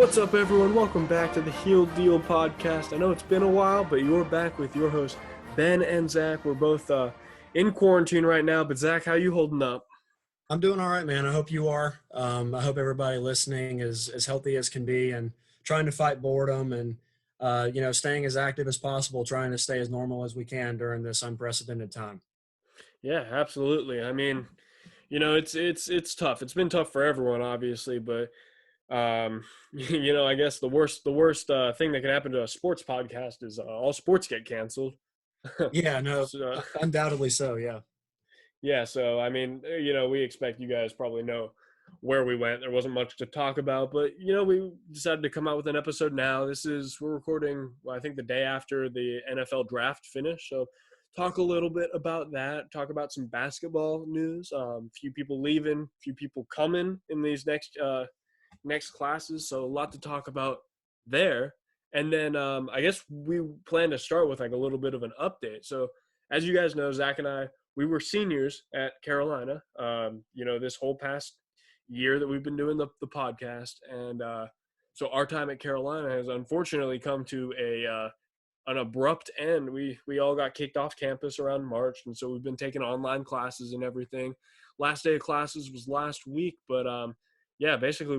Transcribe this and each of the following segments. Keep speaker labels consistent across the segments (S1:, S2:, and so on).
S1: What's up, everyone? Welcome back to the Heel Deal podcast. I know it's been a while, but you're back with your hosts, Ben and Zach. We're both in quarantine right now, but Zach, how you holding up?
S2: I'm doing all right, man. I hope you are. I hope everybody listening is as healthy as can be and trying to fight boredom and, staying as active as possible, trying to stay as normal as we can during this unprecedented time.
S1: Yeah, absolutely. I mean, it's tough. It's been tough for everyone, obviously, but I guess the worst thing that can happen to a sports podcast is all sports get canceled.
S2: Yeah, no,
S1: So,
S2: undoubtedly so, yeah.
S1: yeah, so I mean, we expect you guys probably know where we went. There wasn't much to talk about, but we decided to come out with an episode now. We're recording, well, I think the day after the NFL draft finished. So talk a little bit about that, talk about some basketball news. Few people leaving, few people coming in these next classes. So a lot to talk about there. And then I guess we plan to start with like a little bit of an update. So as you guys know, Zach and I, we were seniors at Carolina, this whole past year that we've been doing the podcast. And so our time at Carolina has unfortunately come to an abrupt end. We all got kicked off campus around March. And so we've been taking online classes and everything. Last day of classes was last week. But basically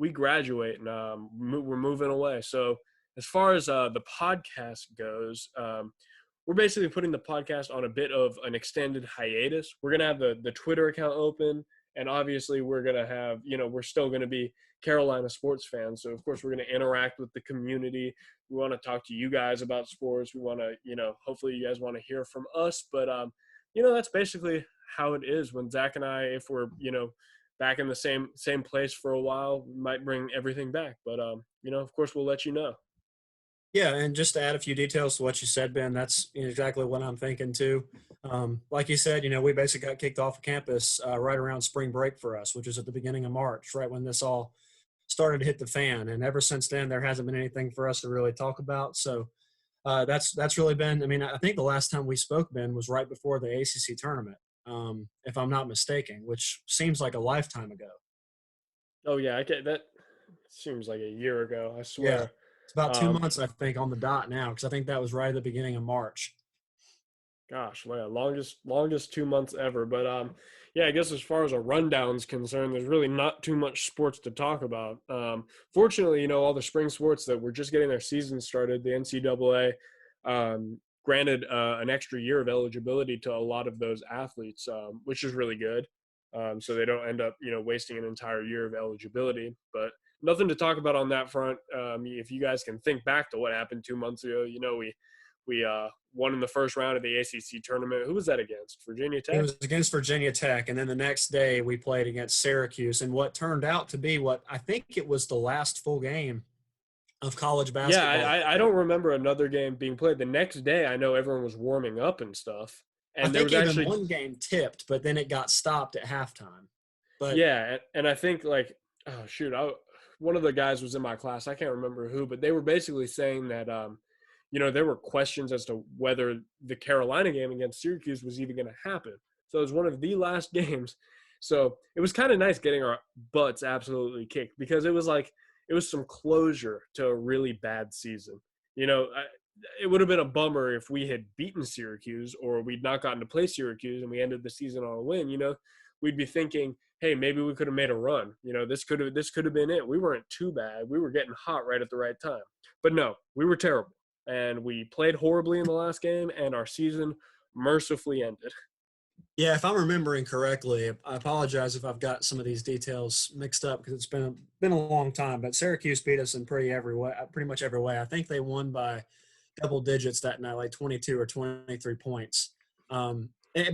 S1: we graduate and we're moving away. So as far as the podcast goes, we're basically putting the podcast on a bit of an extended hiatus. We're going to have the Twitter account open, and obviously we're going to have, we're still going to be Carolina sports fans. So, of course, we're going to interact with the community. We want to talk to you guys about sports. We want to, hopefully you guys want to hear from us. But, that's basically how it is when Zach and I, if we're, back in the same place for a while, we might bring everything back. But, of course, we'll let you know.
S2: Yeah, and just to add a few details to what you said, Ben, that's exactly what I'm thinking too. Like you said, we basically got kicked off of campus right around spring break for us, which was at the beginning of March, right when this all started to hit the fan. And ever since then, there hasn't been anything for us to really talk about. So that's really been. I mean, I think the last time we spoke, Ben, was right before the ACC tournament, if I'm not mistaken, which seems like a lifetime ago.
S1: Oh yeah, that seems like a year ago. I
S2: Yeah,
S1: swear.
S2: it's about 2
S1: Um,
S2: months, I think, on the dot now, because I think that was right at the beginning of March.
S1: Gosh, well, longest 2 months ever. But I guess as far as a rundown's concerned, there's really not too much sports to talk about. Fortunately, all the spring sports that were just getting their season started, the NCAA granted an extra year of eligibility to a lot of those athletes, which is really good. So they don't end up, wasting an entire year of eligibility. But nothing to talk about on that front. If you guys can think back to what happened 2 months ago, we won in the first round of the ACC tournament. Who was that against? Virginia
S2: It
S1: Tech?
S2: was against Virginia Tech, and then the next day we played against Syracuse in what turned out to be what I think it was the last full game of college
S1: Yeah,
S2: basketball.
S1: I don't remember another game being played. The next day, I know everyone was warming up and stuff.
S2: I
S1: And there
S2: think
S1: was
S2: even
S1: actually,
S2: one game tipped, but then it got stopped at halftime. But
S1: yeah, and I think like, oh shoot, one of the guys was in my class. I can't remember who, but they were basically saying that, there were questions as to whether the Carolina game against Syracuse was even going to happen. So it was one of the last games. So it was kind of nice getting our butts absolutely kicked because it was some closure to a really bad season. It would have been a bummer if we had beaten Syracuse or we'd not gotten to play Syracuse and we ended the season on a win. We'd be thinking, hey, maybe we could have made a run. This could have been it. We weren't too bad. We were getting hot right at the right time. But no, we were terrible. And we played horribly in the last game, and our season mercifully ended.
S2: yeah, if I'm remembering correctly, I apologize if I've got some of these details mixed up because it's been a long time. But Syracuse beat us in pretty much every way. I think they won by double digits that night, like 22 or 23 points. But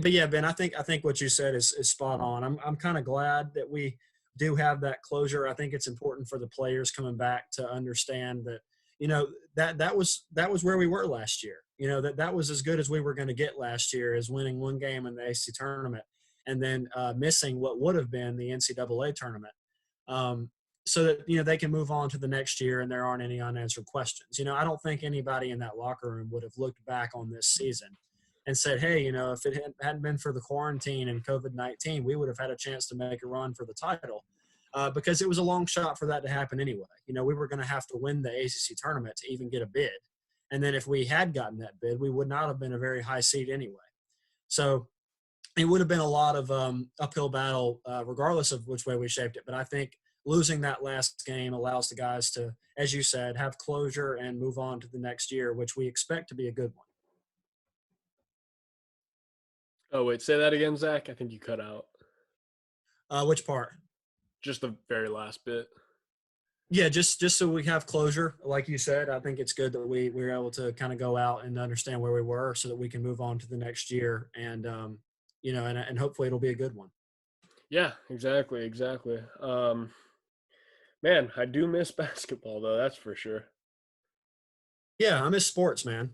S2: yeah, Ben, I think what you said is spot on. I'm kind of glad that we do have that closure. I think it's important for the players coming back to understand that that was where we were last year. That was as good as we were going to get last year, is winning one game in the ACC tournament and then missing what would have been the NCAA tournament. So that they can move on to the next year and there aren't any unanswered questions. I don't think anybody in that locker room would have looked back on this season and said, hey, if it hadn't been for the quarantine and COVID-19, we would have had a chance to make a run for the title. because it was a long shot for that to happen anyway. We were going to have to win the ACC tournament to even get a bid. And then if we had gotten that bid, we would not have been a very high seed anyway. So it would have been a lot of uphill battle regardless of which way we shaped it. But I think losing that last game allows the guys to, as you said, have closure and move on to the next year, which we expect to be a good one.
S1: Oh, wait, say that again, Zach. I think you cut out.
S2: Which part?
S1: Just the very last bit.
S2: Yeah, just so we have closure, like you said. I think it's good that we were able to kind of go out and understand where we were, so that we can move on to the next year, and and hopefully it'll be a good one.
S1: Yeah, exactly. Man, I do miss basketball though. That's for sure.
S2: Yeah, I miss sports, man.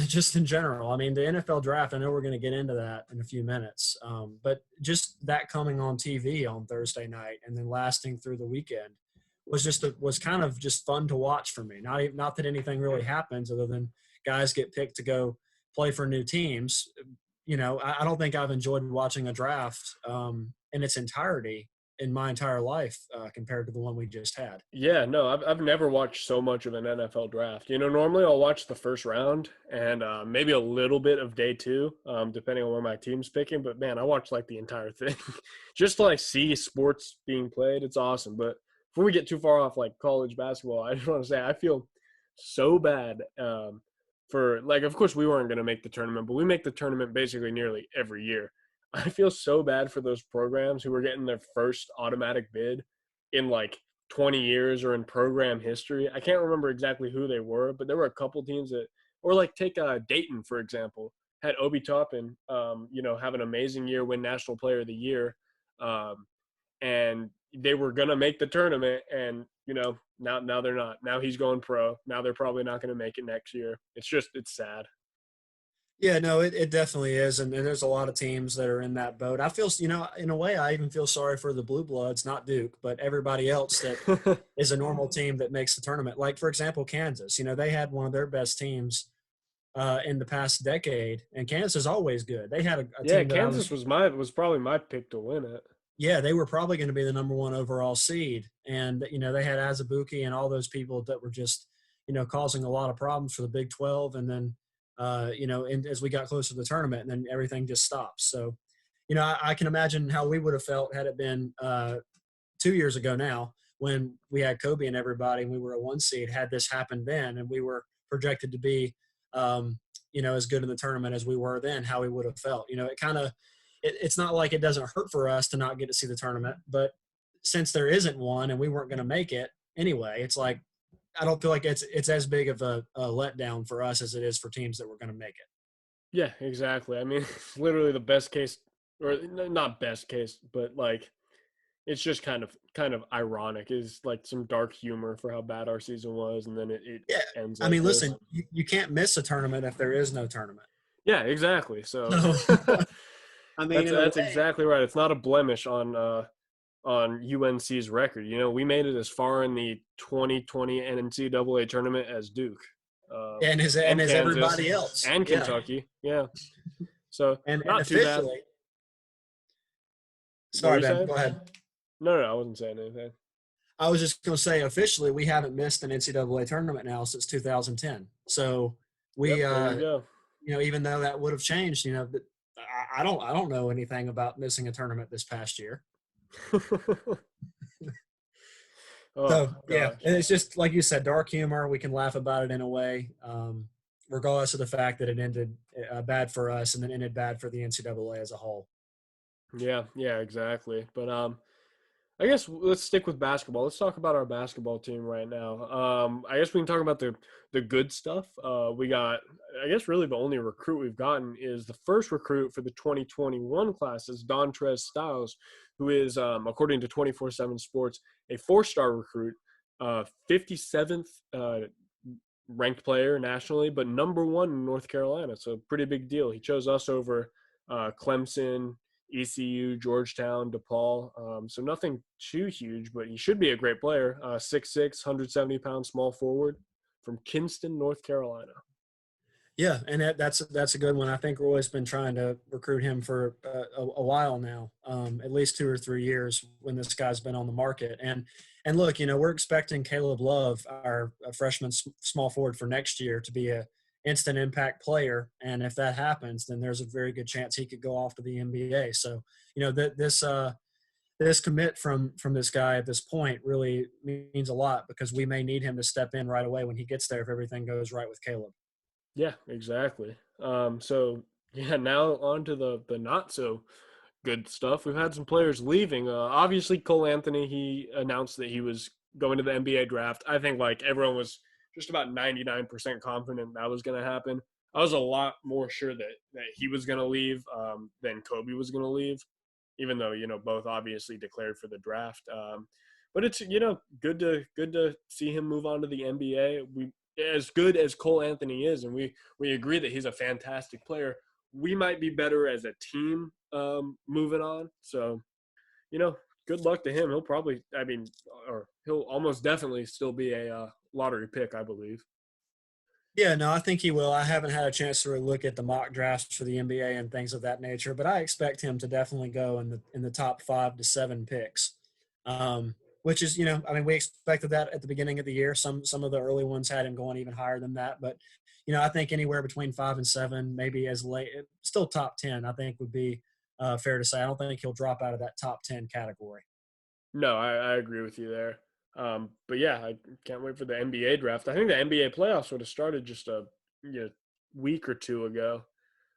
S2: Just in general. I mean, the NFL draft, I know we're going to get into that in a few minutes, but just that coming on TV on Thursday night and then lasting through the weekend was kind of just fun to watch for me. Not that anything really happens other than guys get picked to go play for new teams. I don't think I've enjoyed watching a draft in its entirety in my entire life compared to the one we just had.
S1: Yeah, no, I've never watched so much of an NFL draft. Normally I'll watch the first round and maybe a little bit of day two, depending on where my team's picking. But man, I watch like the entire thing just to like see sports being played. It's awesome. But before we get too far off like college basketball, I just want to say I feel so bad for like, of course we weren't going to make the tournament, but we make the tournament basically nearly every year. I feel so bad for those programs who were getting their first automatic bid in like 20 years or in program history. I can't remember exactly who they were, but there were a couple teams that, or like take Dayton, for example, had Obi Toppin, have an amazing year, win National Player of the Year. And they were going to make the tournament and, now they're not. Now he's going pro. Now they're probably not going to make it next year. It's sad.
S2: Yeah, no, it definitely is. And there's a lot of teams that are in that boat. I feel, in a way, I even feel sorry for the Blue Bloods, not Duke, but everybody else that is a normal team that makes the tournament. Like, for example, Kansas, they had one of their best teams in the past decade, and Kansas is always good. They had a team
S1: Kansas was probably my pick to win it.
S2: Yeah, they were probably going to be the number one overall seed. And, they had Azubuike and all those people that were just, causing a lot of problems for the Big 12. And then, and as we got closer to the tournament, and then everything just stops. So, I can imagine how we would have felt had it been 2 years ago now when we had Kobe and everybody and we were a one seed, had this happened then and we were projected to be, as good in the tournament as we were then, how we would have felt. It's not like it doesn't hurt for us to not get to see the tournament, but since there isn't one and we weren't going to make it anyway, it's like I don't feel like it's as big of a letdown for us as it is for teams that were going to make it.
S1: Yeah, exactly. I mean, it's literally the best case, or not best case, but like it's just kind of ironic. Is like some dark humor for how bad our season was, and then it ends.
S2: I mean, listen, you can't miss a tournament if there is no tournament.
S1: Yeah, exactly. So
S2: I mean,
S1: that's exactly right. It's not a blemish on UNC's record. We made it as far in the 2020 NCAA tournament as Duke,
S2: and as everybody else,
S1: and Kentucky. Yeah. So
S2: and
S1: not too bad.
S2: Sorry, Ben. Go ahead.
S1: No, I wasn't saying anything.
S2: I was just going to say, officially, we haven't missed an NCAA tournament now since 2010. So we, even though that would have changed, I don't know anything about missing a tournament this past year. And it's just like you said, dark humor. We can laugh about it in a way, regardless of the fact that it ended bad for us and then ended bad for the NCAA as a whole.
S1: Yeah, exactly. But I guess let's stick with basketball. Let's talk about our basketball team right now. I guess we can talk about the good stuff. We got, I guess really the only recruit we've gotten is the first recruit for the 2021 class is Dontrez Styles, who is, according to 24/7 Sports, a 4-star recruit, 57th ranked player nationally, but number 1 in North Carolina. So pretty big deal. He chose us over Clemson, ECU, Georgetown, DePaul. So nothing too huge, but he should be a great player. 6'6", 170-pound small forward from Kinston, North Carolina.
S2: Yeah, and that's a good one. I think Roy's been trying to recruit him for a while now, at least 2 or 3 years when this guy's been on the market. And look, we're expecting Caleb Love, our freshman small forward for next year, to be a instant impact player. And if that happens, then there's a very good chance he could go off to the NBA. So this commit from this guy at this point really means a lot because we may need him to step in right away when he gets there if everything goes right with Caleb.
S1: Yeah, exactly. So yeah, now on to the not so good stuff. We've had some players leaving. Obviously, Cole Anthony, he announced that he was going to the NBA draft. I think like everyone was just about 99% confident that was going to happen. I was a lot more sure that he was going to leave than Kobe was going to leave, even though both obviously declared for the draft. But it's good to see him move on to the NBA. We as good as Cole Anthony is, and we agree that he's a fantastic player. We might be better as a team moving on. So, good luck to him. He'll probably, or he'll almost definitely still be a lottery pick, I believe.
S2: Yeah, no, I think he will. I haven't had a chance to really look at the mock drafts for the NBA and things of that nature, but I expect him to definitely go in the top 5 to 7 picks. Which is, we expected that at the beginning of the year. Some of the early ones had him going even higher than that, but I think anywhere between 5 and 7, maybe as late, still top 10, I think would be fair to say. I don't think he'll drop out of that top 10 category.
S1: No, I agree with you there. But yeah, I can't wait for the NBA draft. I think the NBA playoffs would have started just a week or two ago.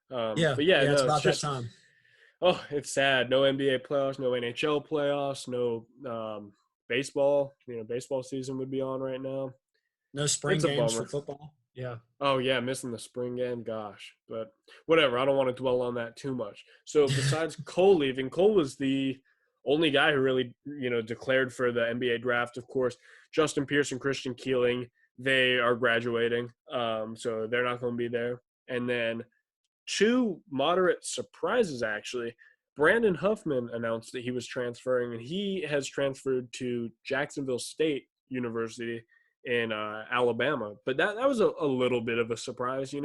S2: Yeah,
S1: But yeah,
S2: yeah, it's
S1: no, it's
S2: about that
S1: just
S2: time.
S1: it's sad. No NBA playoffs, no NHL playoffs, no baseball. Baseball season would be on right now.
S2: No spring
S1: It's a
S2: games for
S1: bummer.
S2: football. Yeah.
S1: Oh yeah, missing the spring game. Gosh, but whatever. I don't want to dwell on that too much. So besides Cole leaving, Cole was the only guy who really declared for the NBA draft. Of course, Justin Pierce and Christian Keeling, they are graduating, so they're not going to be there. And then two moderate surprises actually. Brandon Huffman announced that he was transferring, and he has transferred to Jacksonville State University in Alabama. But that was a little bit of a surprise,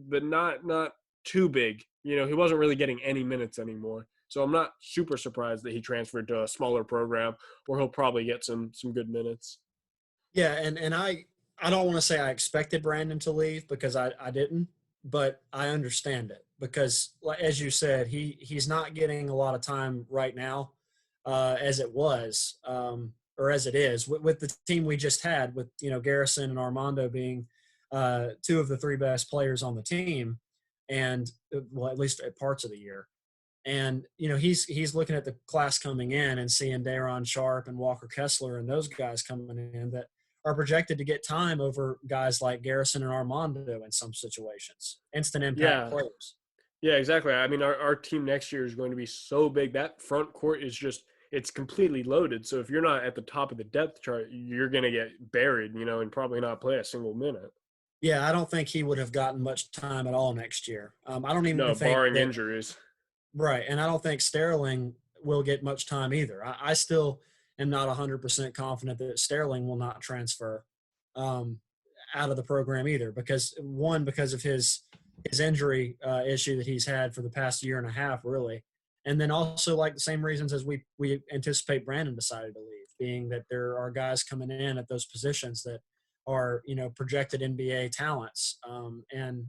S1: but not too big. He wasn't really getting any minutes anymore. So I'm not super surprised that he transferred to a smaller program where he'll probably get some good minutes.
S2: Yeah, and I don't want to say I expected Brandon to leave because I didn't, but I understand it because as you said, he's not getting a lot of time right now, as it was, or as it is with the team we just had with Garrison and Armando being two of the three best players on the team, and well, at least at parts of the year. And he's looking at the class coming in and seeing Daron Sharp and Walker Kessler and those guys coming in that are projected to get time over guys like Garrison and Armando in some situations. Instant impact
S1: Yeah,
S2: players.
S1: yeah, exactly. I mean, our team next year is going to be so big. That front court is just, it's completely loaded. So if you're not at the top of the depth chart, you're going to get buried, and probably not play a single minute.
S2: Yeah, I don't think he would have gotten much time at all next year. I don't even
S1: No,
S2: think
S1: barring
S2: that
S1: injuries.
S2: right, and I don't think Sterling will get much time either. I still am not 100% confident that Sterling will not transfer um, out of the program either, because of his injury issue that he's had for the past year and a half, really, and then also like the same reasons as we anticipate Brandon decided to leave, being that there are guys coming in at those positions that are projected NBA talents, and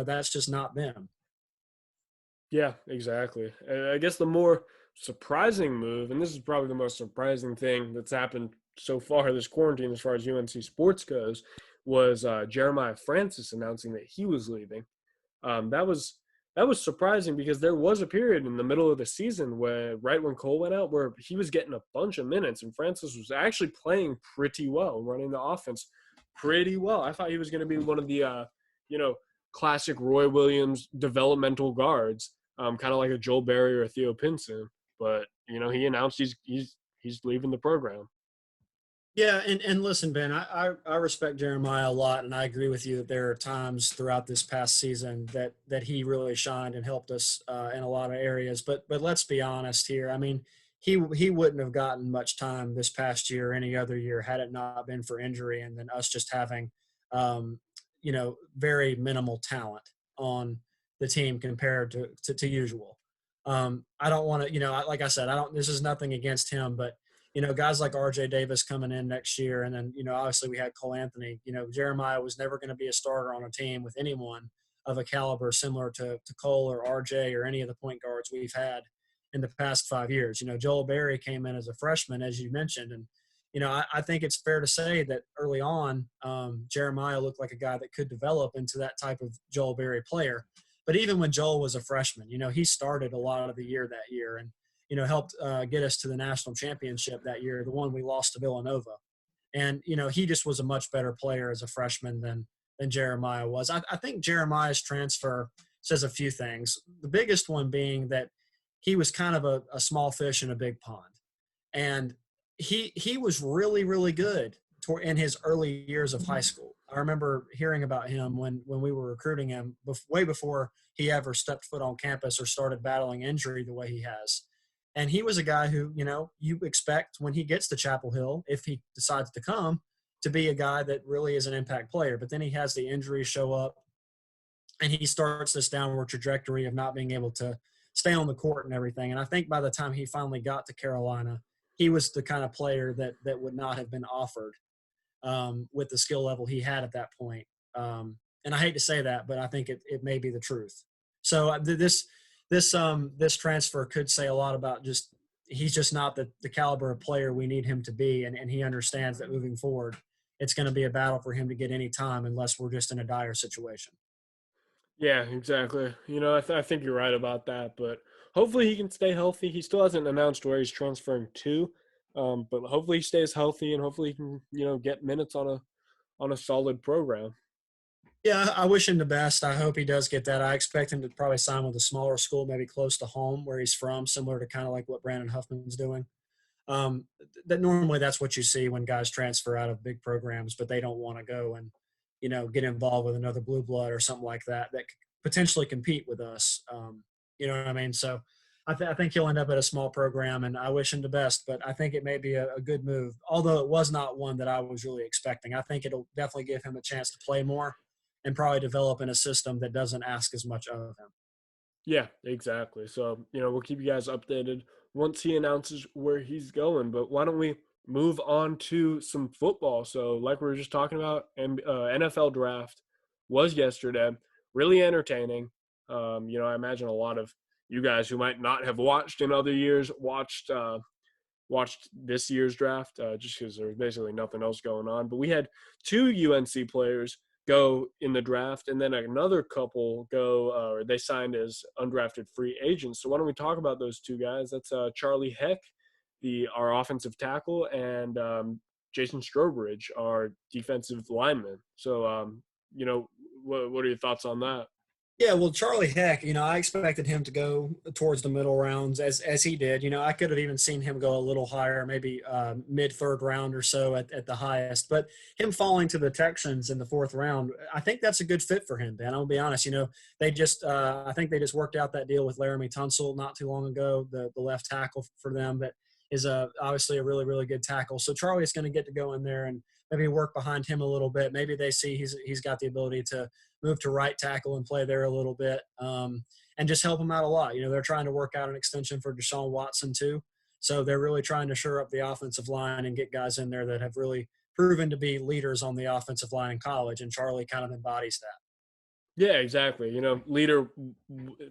S2: that's just not them.
S1: Yeah, exactly. I guess the more surprising move, and this is probably the most surprising thing that's happened so far this quarantine as far as UNC sports goes, was Jeremiah Francis announcing that he was leaving. That was surprising because there was a period in the middle of the season where right when Cole went out where he was getting a bunch of minutes and Francis was actually playing pretty well, running the offense pretty well. I thought he was going to be one of the you know classic Roy Williams developmental guards, kind of like a Joel Berry or a Theo Pinson. But he announced he's leaving the program.
S2: Yeah, and listen, Ben, I respect Jeremiah a lot, and I agree with you that there are times throughout this past season that he really shined and helped us in a lot of areas. But let's be honest here. I mean, he wouldn't have gotten much time this past year or any other year had it not been for injury and then us just having very minimal talent. on the team compared to usual. I don't want to, like I said, I don't. This is nothing against him, but guys like R.J. Davis coming in next year, and then obviously we had Cole Anthony. Jeremiah was never going to be a starter on a team with anyone of a caliber similar to Cole or R.J. or any of the point guards we've had in the past 5 years. Joel Berry came in as a freshman, as you mentioned, and I think it's fair to say that early on, Jeremiah looked like a guy that could develop into that type of Joel Berry player. But even when Joel was a freshman, he started a lot of the year that year and, helped get us to the national championship that year, the one we lost to Villanova. And, he just was a much better player as a freshman than Jeremiah was. I think Jeremiah's transfer says a few things. The biggest one being that he was kind of a small fish in a big pond. And he was really, really good in his early years of high school. I remember hearing about him when we were recruiting him way before he ever stepped foot on campus or started battling injury the way he has. And he was a guy who, you expect when he gets to Chapel Hill, if he decides to come, to be a guy that really is an impact player. But then he has the injuries show up and he starts this downward trajectory of not being able to stay on the court and everything. And I think by the time he finally got to Carolina, he was the kind of player that would not have been offered with the skill level he had at that point. And I hate to say that, but I think it may be the truth. So this transfer could say a lot about just he's just not the caliber of player we need him to be, and he understands that moving forward, it's going to be a battle for him to get any time unless we're just in a dire situation.
S1: Yeah, exactly. I think you're right about that, but hopefully he can stay healthy. He still hasn't announced where he's transferring to, but hopefully he stays healthy and hopefully he can, get minutes on a solid program.
S2: Yeah, I wish him the best. I hope he does get that. I expect him to probably sign with a smaller school, maybe close to home where he's from, similar to kind of like what Brandon Huffman's doing. That normally that's what you see when guys transfer out of big programs, but they don't want to go and get involved with another blue blood or something like that could potentially compete with us. You know what I mean? So I think he'll end up at a small program, and I wish him the best. But I think it may be a good move, although it was not one that I was really expecting. I think it'll definitely give him a chance to play more and probably develop in a system that doesn't ask as much of him.
S1: Yeah, exactly. So, we'll keep you guys updated once he announces where he's going. But why don't we move on to some football? So, like we were just talking about, NFL draft was yesterday. Really entertaining. I imagine a lot of you guys who might not have watched in other years watched this year's draft just because there's basically nothing else going on. But we had two UNC players go in the draft, and then another couple or they signed as undrafted free agents. So why don't we talk about those two guys? That's Charlie Heck, our offensive tackle, and Jason Strobridge, our defensive lineman. So, what are your thoughts on that?
S2: Yeah, well, Charlie Heck, I expected him to go towards the middle rounds as he did. I could have even seen him go a little higher, maybe mid third round or so at the highest. But him falling to the Texans in the fourth round, I think that's a good fit for him, Ben. I'll be honest. They just I think they just worked out that deal with Laramie Tunsil not too long ago, the left tackle for them that is obviously a really, really good tackle. So Charlie is going to get to go in there and maybe work behind him a little bit. Maybe they see he's got the ability to move to right tackle and play there a little bit, and just help him out a lot. They're trying to work out an extension for Deshaun Watson too. So they're really trying to shore up the offensive line and get guys in there that have really proven to be leaders on the offensive line in college, and Charlie kind of embodies that.
S1: Yeah, exactly. Leader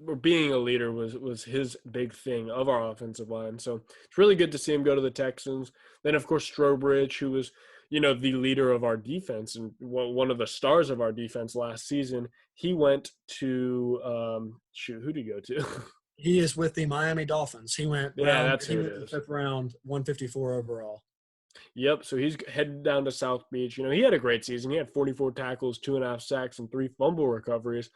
S1: or being a leader was his big thing of our offensive line. So it's really good to see him go to the Texans. Then, of course, Strobridge, who was, the leader of our defense and one of the stars of our defense last season. He went to who did he go to?
S2: He is with the Miami Dolphins. He went
S1: That's who it
S2: the
S1: is.
S2: fifth round, 154 overall.
S1: Yep. So he's headed down to South Beach. He had a great season. He had 44 tackles, 2.5 sacks, and 3 fumble recoveries,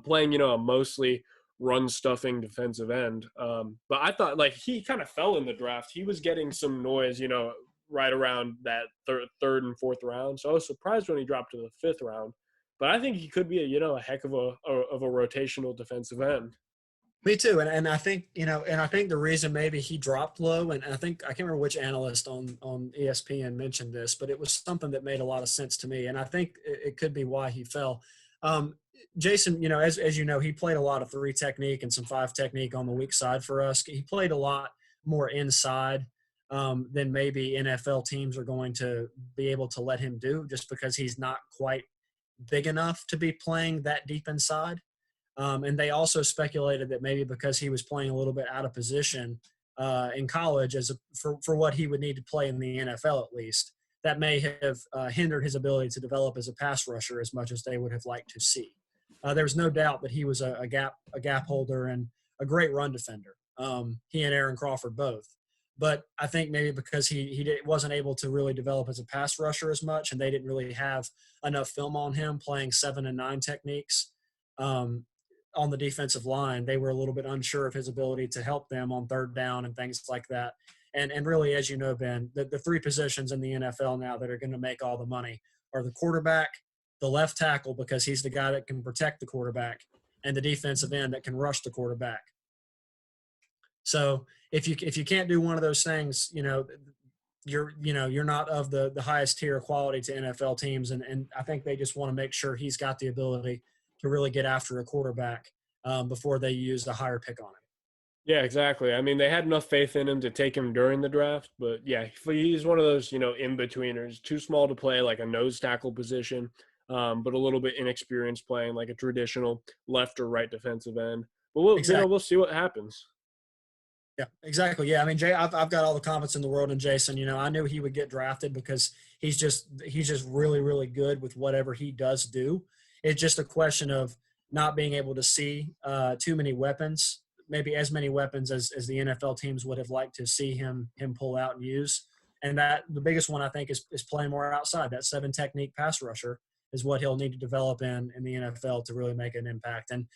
S1: playing, a mostly run-stuffing defensive end. But I thought, he kind of fell in the draft. He was getting some noise, right around that third and fourth round. So I was surprised when he dropped to the fifth round. But I think he could be a heck of a rotational defensive end.
S2: Me too, and I think I think the reason maybe he dropped low, and I can't remember which analyst on ESPN mentioned this, but it was something that made a lot of sense to me, and I think it could be why he fell. Jason, as you know, he played a lot of three technique and some five technique on the weak side for us. He played a lot more inside than maybe NFL teams are going to be able to let him do, just because he's not quite big enough to be playing that deep inside. And they also speculated that maybe because he was playing a little bit out of position in college, for what he would need to play in the NFL at least, that may have hindered his ability to develop as a pass rusher as much as they would have liked to see. There's no doubt that he was a gap holder and a great run defender. He and Aaron Crawford both. But I think maybe because he wasn't able to really develop as a pass rusher as much, and they didn't really have enough film on him playing 7 and 9 techniques on the defensive line, they were a little bit unsure of his ability to help them on third down and things like that. And really, as you know, Ben, the three positions in the NFL now that are going to make all the money are the quarterback, the left tackle, because he's the guy that can protect the quarterback, and the defensive end that can rush the quarterback. So if you can't do one of those things, you're not of the highest tier of quality to NFL teams, and I think they just want to make sure he's got the ability to really get after a quarterback before they use a higher pick on him.
S1: Yeah, exactly. I mean, they had enough faith in him to take him during the draft, but yeah, he's one of those, in-betweeners, too small to play like a nose tackle position, but a little bit inexperienced playing like a traditional left or right defensive end. But
S2: Exactly.
S1: we'll see what happens.
S2: Yeah, exactly. Yeah, I mean, Jay, I've got all the confidence in the world in Jason. I knew he would get drafted because he's just really really good with whatever he does do. It's just a question of not being able to see too many weapons, maybe as many weapons as the NFL teams would have liked to see him pull out and use. And that the biggest one I think is playing more outside. That 7 technique pass rusher is what he'll need to develop in the NFL to really make an impact. And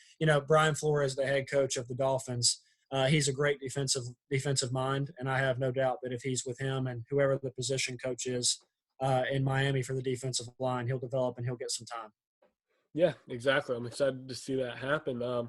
S2: Brian Flores, the head coach of the Dolphins. He's a great defensive mind, and I have no doubt that if he's with him and whoever the position coach is in Miami for the defensive line, he'll develop and he'll get some time.
S1: Yeah, exactly. I'm excited to see that happen. And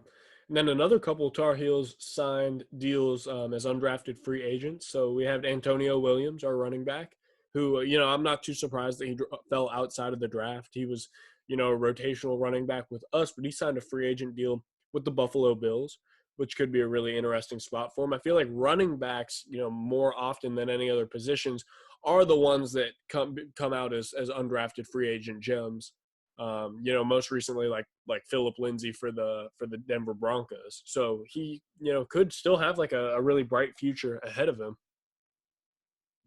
S1: then another couple of Tar Heels signed deals as undrafted free agents. So we have Antonio Williams, our running back, who, I'm not too surprised that he fell outside of the draft. He was, a rotational running back with us, but he signed a free agent deal with the Buffalo Bills, which could be a really interesting spot for him. I feel like running backs, more often than any other positions, are the ones that come out as undrafted free agent gems. Most recently like Philip Lindsay for the Denver Broncos. So he, could still have like a really bright future ahead of him.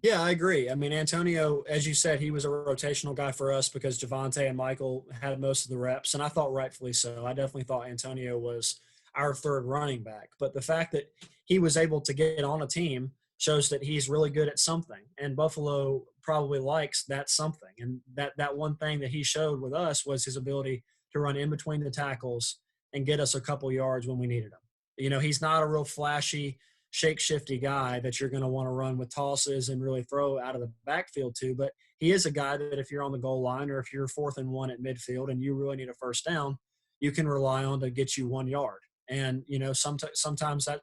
S2: Yeah, I agree. I mean, Antonio, as you said, he was a rotational guy for us because Javante and Michael had most of the reps, and I thought rightfully so. I definitely thought Antonio was our third running back. But the fact that he was able to get on a team shows that he's really good at something, and Buffalo probably likes that something. And that one thing that he showed with us was his ability to run in between the tackles and get us a couple yards when we needed him. He's not a real flashy shake shifty guy that you're going to want to run with tosses and really throw out of the backfield to. But he is a guy that if you're on the goal line or if you're 4th and 1 at midfield and you really need a first down, you can rely on to get you 1 yard. And, sometimes that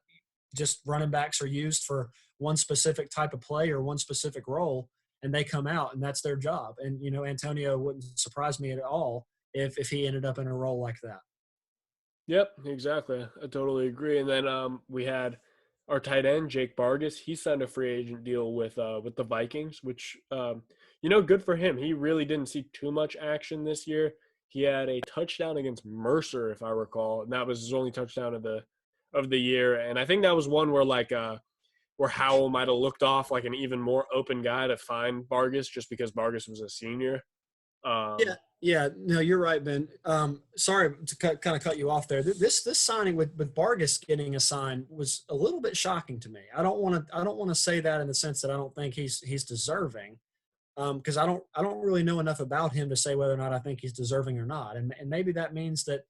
S2: just running backs are used for one specific type of play or one specific role, and they come out and that's their job. And, Antonio wouldn't surprise me at all if he ended up in a role like that.
S1: Yep, exactly. I totally agree. And then we had our tight end Jake Vargas. He signed a free agent deal with the Vikings, which good for him. He really didn't see too much action this year. He had a touchdown against Mercer, if I recall, and that was his only touchdown of the year. And I think that was one where where Howell might have looked off like an even more open guy to find Vargas just because Vargas was a senior.
S2: Yeah, yeah, no, you're right, Ben. Sorry to kind of cut you off there. This signing with Vargas getting a sign was a little bit shocking to me. I don't want to say that in the sense that I don't think he's deserving, because I don't really know enough about him to say whether or not I think he's deserving or not. And maybe that means that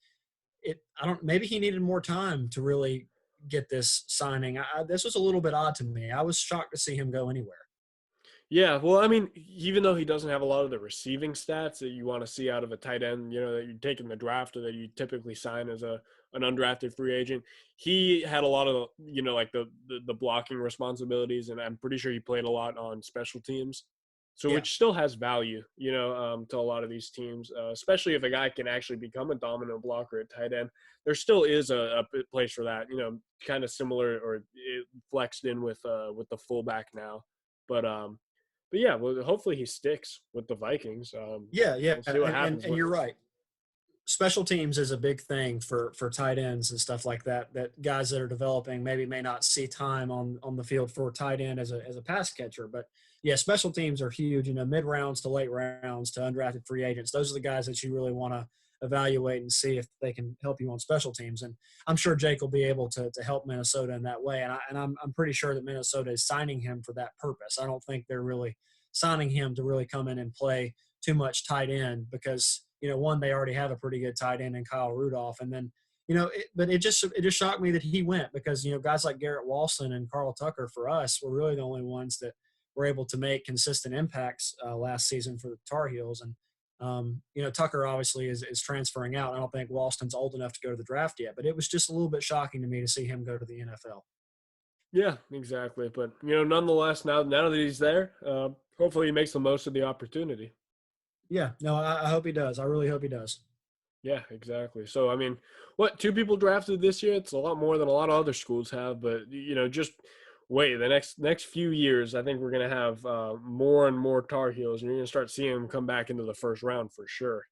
S2: maybe he needed more time to really get this signing. This was a little bit odd to me. I was shocked to see him go anywhere.
S1: Yeah, well, I mean, even though he doesn't have a lot of the receiving stats that you want to see out of a tight end, that you take in the draft or that you typically sign as an undrafted free agent, he had a lot of like the blocking responsibilities, and I'm pretty sure he played a lot on special teams. So
S2: Yeah.
S1: which still has value, to a lot of these teams, especially if a guy can actually become a dominant blocker at tight end. There still is a place for that, kind of similar or it flexed in with the fullback now. But yeah, well, hopefully he sticks with the Vikings.
S2: Yeah, yeah,
S1: We'll see what happens
S2: and
S1: with
S2: you're
S1: him.
S2: right. Special teams is a big thing for tight ends and stuff like that. That guys that are developing maybe may not see time on the field for tight end as a pass catcher, but yeah, special teams are huge. Mid rounds to late rounds to undrafted free agents. Those are the guys that you really want to evaluate and see if they can help you on special teams. And I'm sure Jake will be able to help Minnesota in that way. And I'm pretty sure that Minnesota is signing him for that purpose. I don't think they're really signing him to really come in and play too much tight end because one, they already have a pretty good tight end in Kyle Rudolph, and then but it just shocked me that he went because guys like Garrett Walston and Carl Tucker for us were really the only ones that were able to make consistent impacts last season for the Tar Heels, and Tucker obviously is transferring out. I don't think Walston's old enough to go to the draft yet, but it was just a little bit shocking to me to see him go to the NFL.
S1: Yeah, exactly. But nonetheless, now that he's there, hopefully he makes the most of the opportunity.
S2: Yeah, no, I hope he does. I really hope he does.
S1: Yeah, exactly. So, I mean, what, two people drafted this year? It's a lot more than a lot of other schools have, but just wait. The next few years, I think we're gonna have more and more Tar Heels, and you're gonna start seeing them come back into the first round for sure.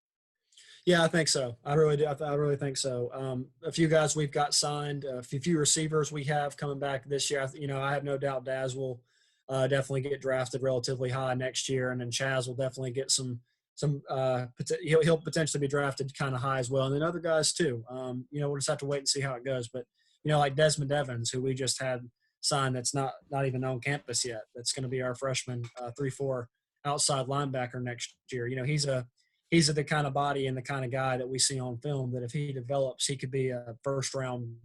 S2: Yeah, I think so. I really do. I really think so. A few guys we've got signed, a few receivers we have coming back this year. I have no doubt Daz will definitely get drafted relatively high next year, and then Chaz will definitely get some. He'll potentially be drafted kind of high as well, and then other guys too. We'll just have to wait and see how it goes. But like Desmond Evans, who we just had signed, that's not even on campus yet. That's going to be our freshman 3-4 outside linebacker next year. He's the kind of body and the kind of guy that we see on film that if he develops, he could be a first round,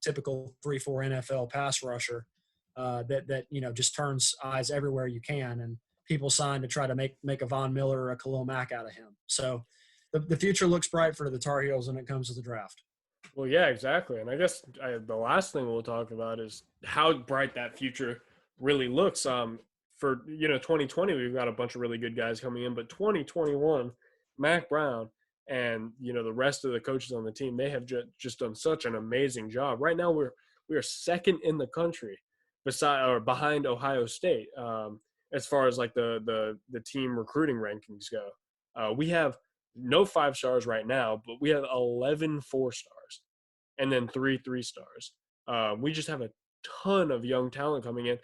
S2: typical 3-4 NFL pass rusher that just turns eyes everywhere you can. And people sign to try to make a Von Miller or a Khalil Mack out of him. So the future looks bright for the Tar Heels when it comes to the draft.
S1: Well, yeah, exactly. And I guess the last thing we'll talk about is how bright that future really looks. For 2020, we've got a bunch of really good guys coming in, but 2021, Mac Brown and the rest of the coaches on the team, they have just done such an amazing job. Right now, we are second in the country, behind Ohio State, as far as like the team recruiting rankings go. We have no 5 stars right now, but we have 11 4-stars and then 3 3-stars. We just have a ton of young talent coming in.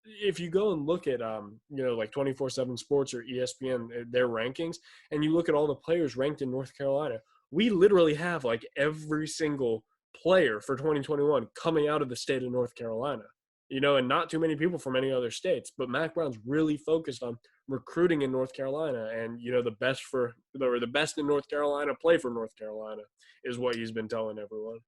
S1: If you go and look at like 24/7 Sports or ESPN, their rankings, and you look at all the players ranked in North Carolina, we literally have like every single player for 2021 coming out of the state of North Carolina. And not too many people from any other states. But Mac Brown's really focused on recruiting in North Carolina, and the best in North Carolina play for North Carolina is what he's been telling everyone.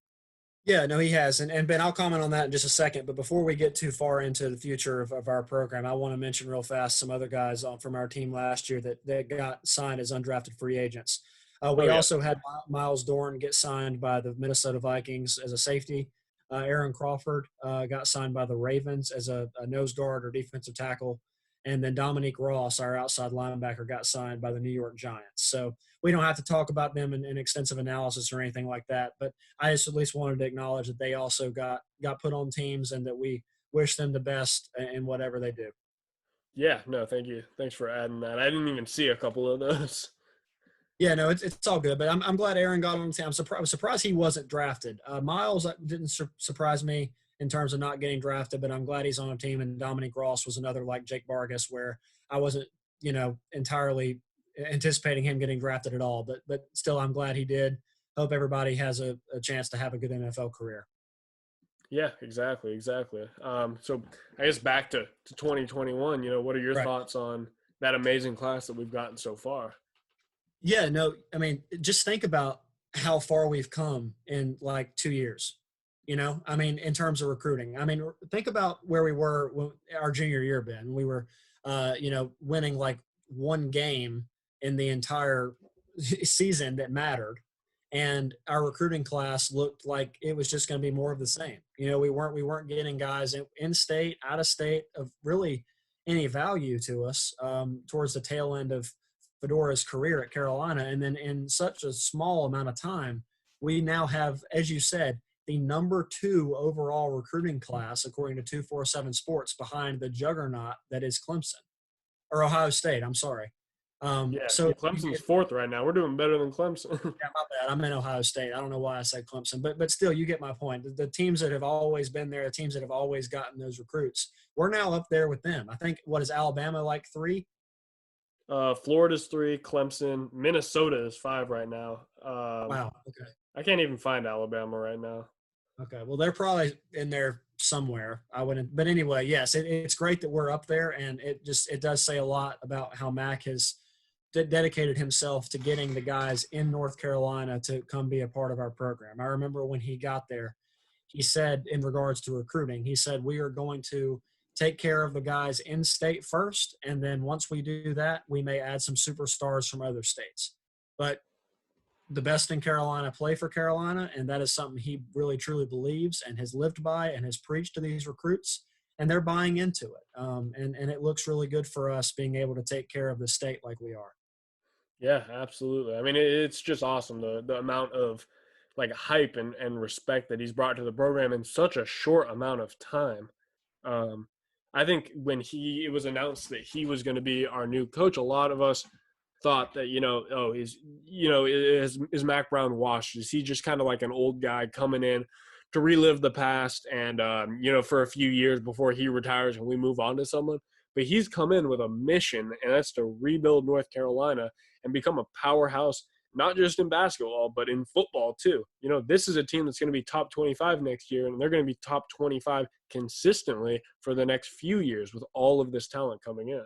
S2: Yeah, no, he has. And Ben, I'll comment on that in just a second. But before we get too far into the future of our program, I want to mention real fast some other guys from our team last year that got signed as undrafted free agents. We also had Miles Dorn get signed by the Minnesota Vikings as a safety. Aaron Crawford got signed by the Ravens as a nose guard or defensive tackle. And then Dominique Ross, our outside linebacker, got signed by the New York Giants. So we don't have to talk about them in extensive analysis or anything like that. But I just at least wanted to acknowledge that they also got put on teams and that we wish them the best in whatever they do.
S1: Yeah, no, thank you. Thanks for adding that. I didn't even see a couple of those.
S2: Yeah, no, it's all good. But I'm glad Aaron got on the team. I was surprised he wasn't drafted. Miles didn't surprise me in terms of not getting drafted, but I'm glad he's on a team. And Dominique Ross was another like Jake Vargas, where I wasn't, entirely anticipating him getting drafted at all. But still, I'm glad he did. Hope everybody has a chance to have a good NFL career.
S1: Yeah, exactly. So I guess back to 2021, what are your
S2: Right.
S1: thoughts on that amazing class that we've gotten so far?
S2: Yeah, no, I mean, just think about how far we've come in like 2 years. In terms of recruiting. I mean, think about where we were when our junior year, Ben. We were, winning like one game in the entire season that mattered, and our recruiting class looked like it was just going to be more of the same. We weren't getting guys in state, out of state, of really any value to us towards the tail end of Fedora's career at Carolina. And then in such a small amount of time, we now have, as you said, the number 2 overall recruiting class, according to 247 Sports, behind the juggernaut that is Clemson or Ohio State. I'm sorry.
S1: Yeah,
S2: So
S1: Clemson's 4th right now. We're doing better than Clemson.
S2: yeah, my bad. I'm in Ohio State. I don't know why I said Clemson, but still, you get my point. The teams that have always been there, the teams that have always gotten those recruits, we're now up there with them. I think, what is Alabama, like 3?
S1: Florida's 3, Clemson, Minnesota is 5 right now.
S2: Wow. Okay.
S1: I can't even find Alabama right now.
S2: Okay. Well, they're probably in there somewhere. I wouldn't, but anyway, yes, it's great that we're up there, and it does say a lot about how Mac has dedicated himself to getting the guys in North Carolina to come be a part of our program. I remember when he got there, he said, in regards to recruiting, he said, we are going to take care of the guys in state first, and then once we do that, we may add some superstars from other states. But the best in Carolina play for Carolina, and that is something he really truly believes and has lived by and has preached to these recruits, and they're buying into it. And it looks really good for us being able to take care of the state like we are.
S1: Yeah, absolutely. I mean, it's just awesome, the amount of like hype and respect that he's brought to the program in such a short amount of time. Um, I think when it was announced that he was going to be our new coach, a lot of us thought that, is Mac Brown washed? Is he just kind of like an old guy coming in to relive the past and, for a few years before he retires and we move on to someone? But he's come in with a mission, and that's to rebuild North Carolina and become a powerhouse, not just in basketball, but in football too. This is a team that's going to be top 25 next year, and they're going to be top 25 consistently for the next few years with all of this talent coming in.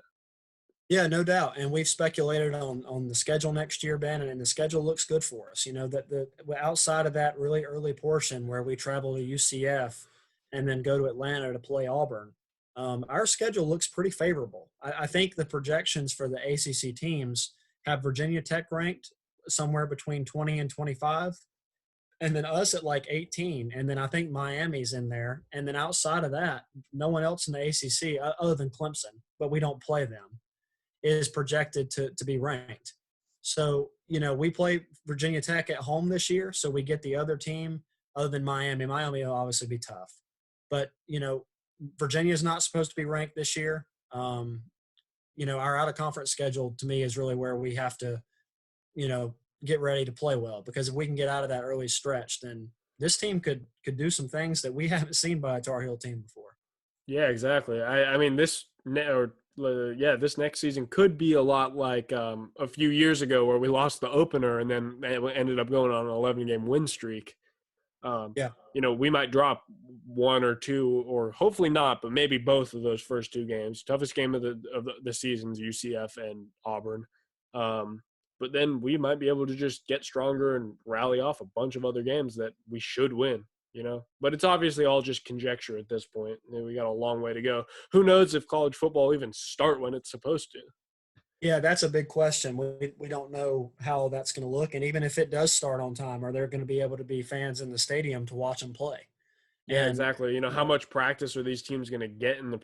S2: Yeah, no doubt. And we've speculated on the schedule next year, Ben, and the schedule looks good for us. That the outside of that really early portion where we travel to UCF and then go to Atlanta to play Auburn, our schedule looks pretty favorable. I think the projections for the ACC teams have Virginia Tech ranked somewhere between 20 and 25, and then us at like 18, and then I think Miami's in there. And then outside of that, no one else in the ACC other than Clemson, but we don't play them, is projected to be ranked. So, we play Virginia Tech at home this year, so we get the other team other than Miami. Miami will obviously be tough. But, Virginia is not supposed to be ranked this year. Our out-of-conference schedule, to me, is really where we have to, get ready to play well. Because if we can get out of that early stretch, then this team could do some things that we haven't seen by a Tar Heel team before.
S1: Yeah, exactly. I mean, this next season could be a lot like a few years ago where we lost the opener and then ended up going on an 11-game win streak.
S2: Yeah.
S1: We might drop 1 or 2, or hopefully not, but maybe both of those first 2 games. Toughest game of the season's UCF and Auburn. But then we might be able to just get stronger and rally off a bunch of other games that we should win. But it's obviously all just conjecture at this point. We got a long way to go. Who knows if college football even start when it's supposed to?
S2: Yeah, that's a big question. We don't know how that's going to look. And even if it does start on time, are there going to be able to be fans in the stadium to watch them play?
S1: Yeah, exactly. How much practice are these teams going to get in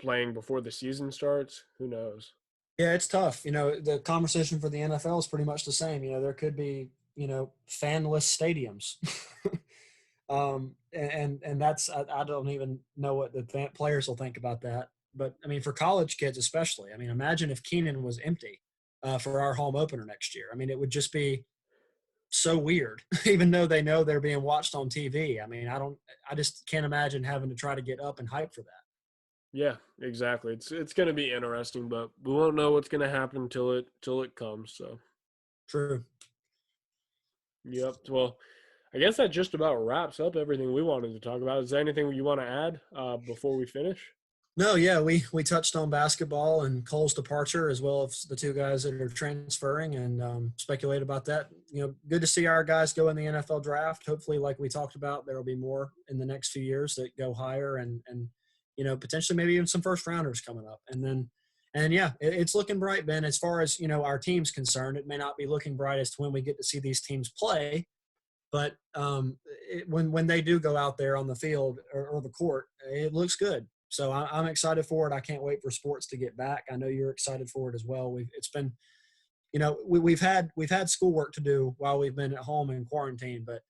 S1: playing before the season starts? Who knows?
S2: Yeah, it's tough. The conversation for the NFL is pretty much the same. There could be, fanless stadiums. And that's, I don't even know what the players will think about that. But I mean, for college kids especially, I mean, imagine if Keenan was empty for our home opener next year. I mean, it would just be so weird, even though they know they're being watched on TV. I mean, I just can't imagine having to try to get up and hype for that.
S1: Yeah, exactly. It's going to be interesting, but we won't know what's going to happen till it comes. So
S2: True.
S1: Yep. Well, I guess that just about wraps up everything we wanted to talk about. Is there anything you want to add before we finish?
S2: No, yeah, we touched on basketball and Cole's departure, as well as the 2 guys that are transferring, and speculate about that. Good to see our guys go in the NFL draft. Hopefully, like we talked about, there will be more in the next few years that go higher, and potentially maybe even some first rounders coming up. And yeah, it's looking bright, Ben. As far as our team's concerned, it may not be looking bright as to when we get to see these teams play. But when they do go out there on the field or the court, it looks good. So I'm excited for it. I can't wait for sports to get back. I know you're excited for it as well. It's been, we've had schoolwork to do while we've been at home in quarantine, but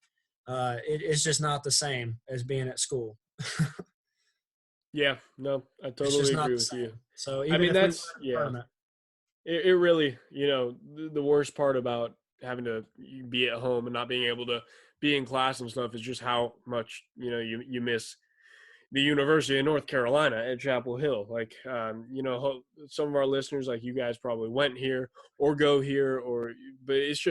S2: it's just not the same as being at school.
S1: Yeah, no, I
S2: It's just
S1: totally
S2: not
S1: agree
S2: the
S1: with you.
S2: same. So
S1: I
S2: even
S1: mean,
S2: if we were
S1: that's
S2: in the
S1: yeah.
S2: tournament,
S1: It really, the worst part about having to be at home and not being able to be in class and stuff is just how much you miss the University of North Carolina at Chapel Hill. Like, some of our listeners, like you guys, probably went here or go here, but it's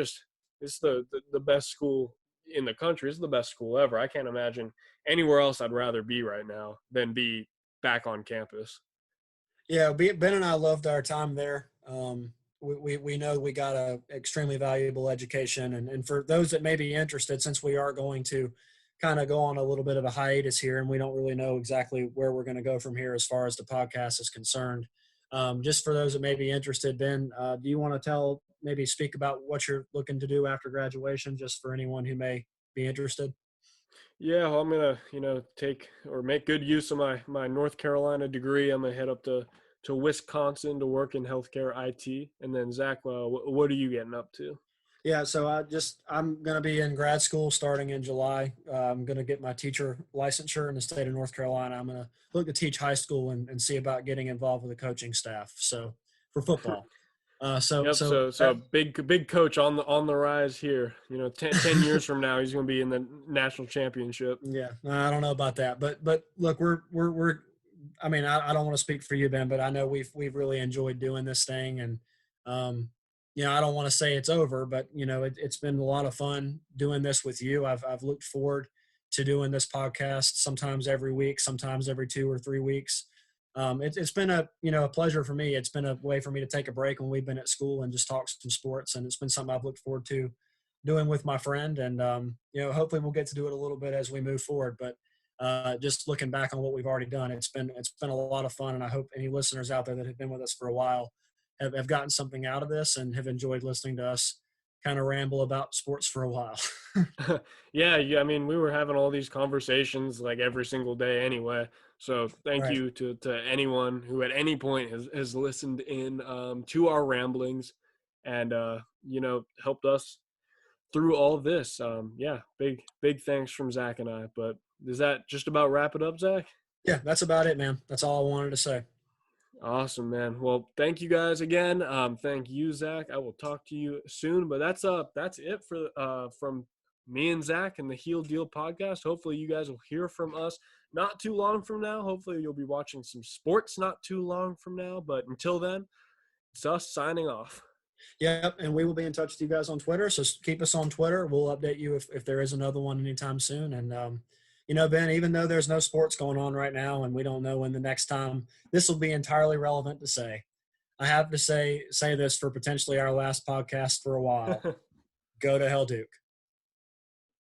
S1: the best school in the country. It's the best school ever. I can't imagine anywhere else I'd rather be right now than be back on campus.
S2: yeah, Ben and I loved our time there. We know we got a extremely valuable education, and for those that may be interested, since we are going to kind of go on a little bit of a hiatus here, and we don't really know exactly where we're going to go from here as far as the podcast is concerned. Just for those that may be interested, Ben, do you want to maybe speak about what you're looking to do after graduation, just for anyone who may be interested?
S1: Yeah, well, I'm gonna, take or make good use of my North Carolina degree. I'm gonna head up to Wisconsin to work in healthcare IT. And then Zach, what are you getting up to?
S2: Yeah, so I'm going to be in grad school starting in July. I'm going to get my teacher licensure in the state of North Carolina. I'm going to look to teach high school and see about getting involved with the coaching staff. So for football. So
S1: Yep.
S2: so
S1: So
S2: that,
S1: big coach on the rise here. 10 years from now, he's gonna be in the national championship.
S2: yeah, I don't know about that, but look, we're. I mean, I don't want to speak for you, Ben, but I know we've really enjoyed doing this thing, and um, I don't want to say it's over, but it's been a lot of fun doing this with you. I've looked forward to doing this podcast sometimes every week, sometimes every 2 or 3 weeks. It's been a pleasure for me. It's been a way for me to take a break when we've been at school and just talk some sports, and it's been something I've looked forward to doing with my friend, and hopefully we'll get to do it a little bit as we move forward. But just looking back on what we've already done, it's been a lot of fun, and I hope any listeners out there that have been with us for a while have gotten something out of this and have enjoyed listening to us kind of ramble about sports for a while.
S1: Yeah, yeah. I mean, we were having all these conversations like every single day anyway. So thank
S2: Right.
S1: you to anyone who at any point has listened in to our ramblings and helped us through all of this. Yeah, big thanks from Zach and I. But does that just about wrap it up, Zach?
S2: Yeah, that's about it, man. That's all I wanted to say.
S1: Awesome, man. Well, thank you guys again. Thank you, Zach. I will talk to you soon. But that's it for from me and Zach and the Heel Deal podcast. Hopefully, you guys will hear from us not too long from now. Hopefully, you'll be watching some sports not too long from now. But until then, it's us signing off.
S2: Yep, and we will be in touch with you guys on Twitter. So keep us on Twitter. We'll update you if there is another one anytime soon. And Ben, even though there's no sports going on right now, and we don't know when the next time this will be entirely relevant to say, I have to say this for potentially our last podcast for a while. Go to hell, Duke.